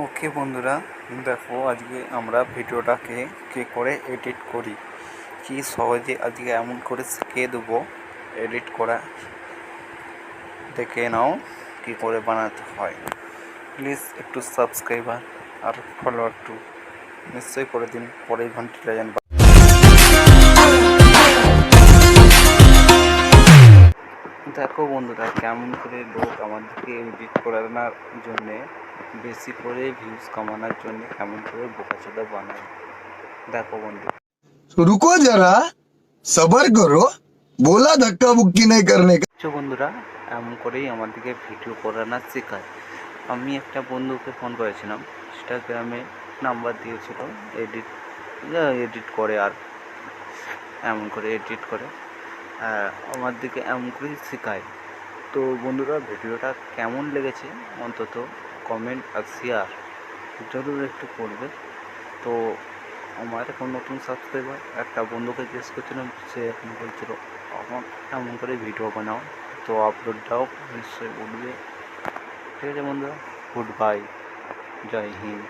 ওকে বন্ধুরা, দেখো আজকে আমরা ভিডিওটাকে কী করে এডিট করি, কি সহজে আজকে এমন করে শিখিয়ে দেবো এডিট করা। দেখে নাও কি করে বানাতে হয়। প্লিজ একটু সাবস্ক্রাইবার আর ফলো একটু নিশ্চয়ই করে দিন, পরে ঘন্টিটা জানবা। দেখো বন্ধুরা, কেমন করে লোক আমাদেরকে এডিট করার জন্যে, বেশি করে ভিউজ কামানোর জন্য কেমন করে বোকাচোদা বানায়। দেখো বন্ধু, रुको जरा सबर करो बोला धक्का बुक्की नहीं करने का। বন্ধুরা, এমন করেই আমাদেরকে ভিডিও করানো শেখায়। আমি একটা বন্ধুকে ফোন করেছিলাম, ইনস্টাগ্রামে নাম্বার দিয়েছিল, এডিট করে, আর এমন করে এডিট করে আমাদেরকে এমন করেই শেখায়। তো বন্ধুরা, ভিডিওটা কেমন লেগেছে অন্তত কমেন্ট আর শেয়ার জরুর একটু করবে। তো আমার এখন নতুন সাবস্ক্রাইবার, একটা বন্ধুকে জিজ্ঞেস করছিলাম, সে এখন বলছিল আমার এমন করে ভিডিও বানাও, তো আপলোডটাও নিশ্চয়ই উঠবে। ঠিক আছে বন্ধুরা, গুড বাই, জয় হিন্দ।